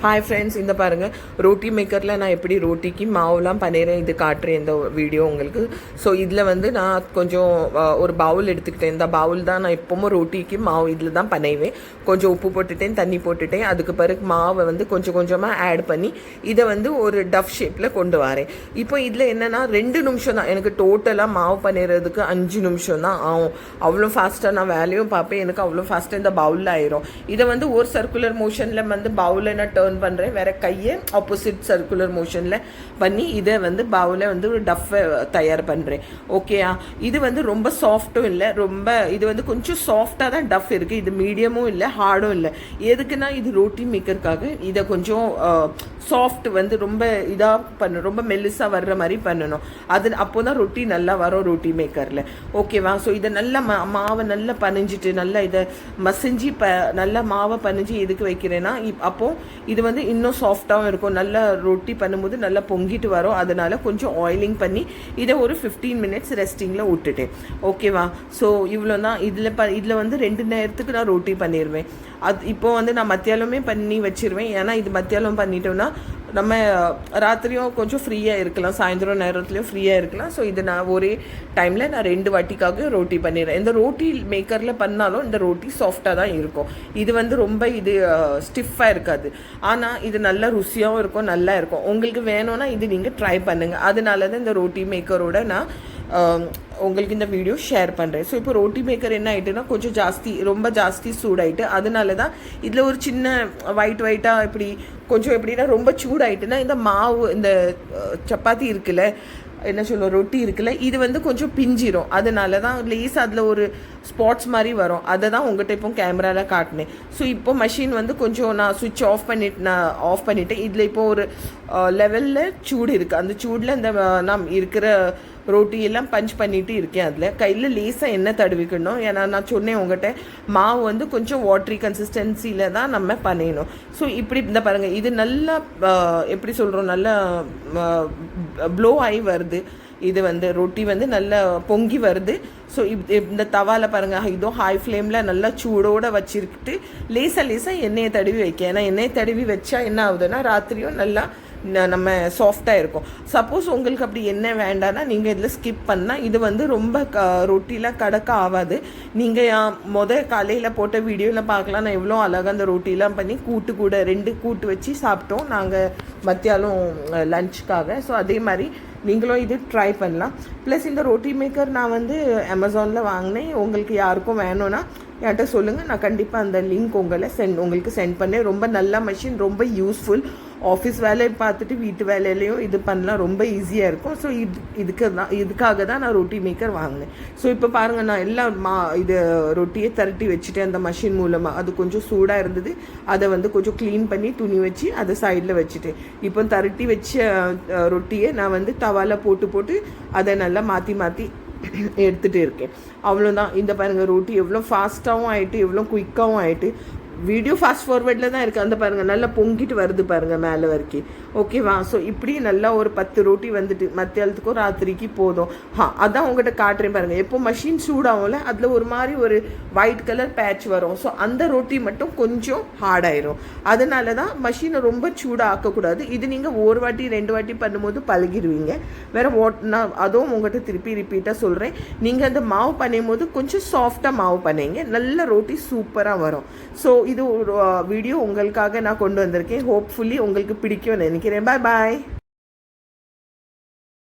Hi friends, இந்த பாருங்கள் ரோட்டி மேக்கரில் நான் எப்படி ரோட்டிக்கு மாவுலாம் பண்ணிடுறேன் இது காட்டுறேன் இந்த வீடியோ உங்களுக்கு. ஸோ இதில் வந்து நான் கொஞ்சம் ஒரு பவுல் எடுத்துக்கிட்டேன். இந்த பவுல் தான் நான் எப்போவும் ரோட்டிக்கு மாவு இதில் தான் பண்ணுவேன். கொஞ்சம் உப்பு போட்டுட்டேன், தண்ணி போட்டுட்டேன். அதுக்கு பிறகு மாவை வந்து கொஞ்சம் கொஞ்சமாக ஆட் பண்ணி இதை வந்து ஒரு டஃப் ஷேப்பில் கொண்டு வரேன். இப்போ இதில் என்னென்னா 2 நிமிஷம் தான் எனக்கு டோட்டலாக மாவு பண்ணிடுறதுக்கு 5 நிமிஷம் தான் ஆகும். அவ்வளோ ஃபாஸ்ட்டாக நான் வேலையும் பார்ப்பேன், எனக்கு அவ்வளோ ஃபாஸ்ட்டாக இந்த பவுலில் ஆயிரும். இதை வந்து ஒரு சர்க்குலர் மோஷனில் வந்து பவுலை நான் டர்ன் பண்ணுறேன், வேறு கையை ஆப்போசிட் சர்க்குலர் மோஷனில் பண்ணி இதை வந்து பவுலை வந்து ஒரு டஃப்பை தயார் பண்ணுறேன். ஓகேயா, இது வந்து ரொம்ப சாஃப்ட்டும் இல்லை, ரொம்ப இது வந்து கொஞ்சம் சாஃப்டாக தான் டஃப் இருக்குது. இது மீடியமும் இல்லை, ஹார்டும் இல்லை. எதுக்குன்னா இது ரோட்டி மேக்கருக்காக இதை கொஞ்சம் சாஃப்ட் வந்து ரொம்ப இதாக பண்ணணும், ரொம்ப மெல்லிஸாக வர்ற மாதிரி பண்ணணும். அது அப்போ தான் ரொட்டி நல்லா வரும் ரோட்டி மேக்கரில். ஓகேவா, ஸோ இதை நல்லா மாவை நல்லா பனைஞ்சிட்டு நல்லா இதை மசிஞ்சு நல்லா மாவை பனைஞ்சி எதுக்கு வைக்கிறேன்னா அப்போது இது வந்து இன்னும் சாஃப்டாகவும் இருக்கும். நல்லா ரொட்டி பண்ணும்போது நல்லா பொங்கிட்டு வரும். அதனால் கொஞ்சம் ஆயிலிங் பண்ணி இதை ஒரு 15 மினிட்ஸ் ரெஸ்டிங்கில் விட்டுட்டேன். ஓகேவா, ஸோ இவ்வளோ தான். இதில் வந்து 2 நேரத்துக்கு நான் ரொட்டி பண்ணிடுவேன். அது இப்போ வந்து நான் மத்தியானமே பண்ணி வச்சிருவேன். ஏன்னா இது மத்தியானம் பண்ணிட்டோம்னா நம்ம ராத்திரியும் கொஞ்சம் ஃப்ரீயாக இருக்கலாம், சாயந்தரம் நேரத்துலையும் ஃப்ரீயாக இருக்கலாம். ஸோ இது நான் ஒரே டைமில் நான் 2 வாட்டிக்காக ரோட்டி பண்ணிடுறேன். இந்த ரோட்டி மேக்கரில் பண்ணாலும் இந்த ரோட்டி சாஃப்டாக தான் இருக்கும். இது வந்து ரொம்ப இது ஸ்டிஃபாக இருக்காது. ஆனால் இது நல்ல ருசியாகவும் இருக்கும், நல்லா இருக்கும். உங்களுக்கு வேணும்னா இது நீங்கள் ட்ரை பண்ணுங்கள். அதனால தான் இந்த ரோட்டி மேக்கரோட நான் உங்களுக்கு இந்த வீடியோ ஷேர் பண்ணுறேன். ஸோ இப்போ ரோட்டி மேக்கர் என்ன ஆகிட்டுன்னா கொஞ்சம் ரொம்ப ஜாஸ்தி சூடாயிட்டு, அதனால தான் இதில் ஒரு சின்ன ஒயிட்டாக இப்படி கொஞ்சம் எப்படின்னா ரொம்ப சூடாயிட்டுன்னா இந்த மாவு இந்த சப்பாத்தி இருக்குல்ல, என்ன சொல்லுவோம் ரொட்டி இருக்குல்ல, இது வந்து கொஞ்சம் பிஞ்சிரும். அதனால தான் லேஸ் அதில் ஒரு ஸ்பாட்ஸ் மாதிரி வரும். அதை தான் உங்கள்கிட்ட இப்போ கேமராவில் காட்டினேன். ஸோ இப்போ மஷின் வந்து கொஞ்சம் நான் சுவிட்ச் ஆஃப் பண்ணிவிட்டேன். இதில் இப்போ ஒரு லெவலில் சூடு இருக்குது. அந்த சூடில் இந்த நான் இருக்கிற ரொட்டியெல்லாம் பஞ்ச் பண்ணிட்டு இருக்கேன். அதில் கையில் லேசாக எண்ணெய் தடவிக்கணும். ஏன்னா நான் சொன்னேன் உங்கள்கிட்ட மாவு வந்து கொஞ்சம் வாட்ரி கன்சிஸ்டன்சியில் தான் நம்ம பண்ணிடணும். ஸோ இப்படி இந்த பாருங்கள், இது நல்லா எப்படி சொல்கிறோம், நல்லா ப்ளோ ஆகி வருது. இது வந்து ரொட்டி வந்து நல்லா பொங்கி வருது. ஸோ இந்த தவாவில் பாருங்கள், இதோ ஹை ஃப்ளேமில் நல்லா சூடோடு வச்சுருக்கிட்டு லேசாக எண்ணெயை தடவி வைக்க. ஏன்னா எண்ணெயை தடவி வச்சா என்ன ஆகுதுன்னா ராத்திரியும் நல்லா நம்ம சாஃப்டாக இருக்கும். சப்போஸ் உங்களுக்கு அப்படி என்ன வேண்டாம்னா நீங்கள் இதில் ஸ்கிப் பண்ணால் இது வந்து ரொம்ப ரொட்டிலாம் கடக்க ஆகாது. நீங்கள் காலையில் போட்ட வீடியோவில் பார்க்கலாம், நான் எவ்வளோ அழகாக அந்த ரொட்டிலாம் பண்ணி கூட 2 கூட்டு வச்சு சாப்பிட்டோம் நாங்கள் மத்தியானம் லஞ்சுக்காக. ஸோ அதே மாதிரி நீங்களும் இது ட்ரை பண்ணலாம். ப்ளஸ் இந்த ரோட்டி மேக்கர் நான் வந்து அமேசானில் வாங்கினேன். உங்களுக்கு யாருக்கும் வேணும்னா என்கிட்ட சொல்லுங்கள், நான் கண்டிப்பாக அந்த லிங்க் உங்களுக்கு சென்ட் பண்ணேன். ரொம்ப நல்ல மெஷின், ரொம்ப யூஸ்ஃபுல். ஆஃபீஸ் வேலையை பார்த்துட்டு வீட்டு வேலையிலையும் இது பண்ணலாம், ரொம்ப ஈஸியாக இருக்கும். ஸோ இதுக்காக தான் நான் ரொட்டி மேக்கர் வாங்கினேன். ஸோ இப்போ பாருங்கள், நான் எல்லாம் இது ரொட்டியை திரட்டி வச்சுட்டேன் அந்த மஷின் மூலமாக. அது கொஞ்சம் சூடாக இருந்தது, அதை வந்து கொஞ்சம் க்ளீன் பண்ணி துணி வச்சு அதை சைடில் வச்சுட்டேன். இப்போ திரட்டி வச்ச ரொட்டியை நான் வந்து தவாவில் போட்டு அதை நல்லா மாற்றி எடுத்துகிட்டு இருக்கேன். அவ்வளோதான். இந்த பாருங்கள் ரொட்டி எவ்வளோ ஃபாஸ்ட்டாகவும் ஆகிட்டு எவ்வளோ குயிக்காகவும் ஆகிட்டு. வீடியோ ஃபாஸ்ட் ஃபார்வர்டில் தான் இருக்குது. அந்த பாருங்கள் நல்லா பொங்கிட்டு வருது பாருங்கள் மேலே வரைக்கும். ஓகேவா, ஸோ இப்படி நல்லா ஒரு 10 ரொட்டி வந்துட்டு மத்தியானத்துக்கும் ராத்திரிக்கு போதும். அதான் உங்கள்கிட்ட காட்டுறேன் பாருங்கள். எப்போ மஷின் சூடாகும்ல அதில் ஒரு மாதிரி ஒரு ஒயிட் கலர் பேட்ச் வரும். ஸோ அந்த ரொட்டி மட்டும் கொஞ்சம் ஹார்டாயிரும். அதனால தான் மஷினை ரொம்ப சூடாக ஆக்கக்கூடாது. இது நீங்கள் ஒரு வாட்டி 2 வாட்டி பண்ணும்போது பழகிடுவீங்க. வேறு நான் அதுவும் உங்கள்கிட்ட ரிப்பீட்டாக சொல்கிறேன். நீங்கள் அந்த மாவு பண்ணும் போது கொஞ்சம் சாஃப்டாக மாவு பண்ணுங்க, நல்ல ரொட்டி சூப்பராக வரும். ஸோ இது ஒரு வீடியோ உங்களுக்காக நான் கொண்டு வந்திருக்கேன். ஹோப்ஃபுல்லி உங்களுக்கு பிடிக்கும்னு நினைக்கிறேன். பாய்.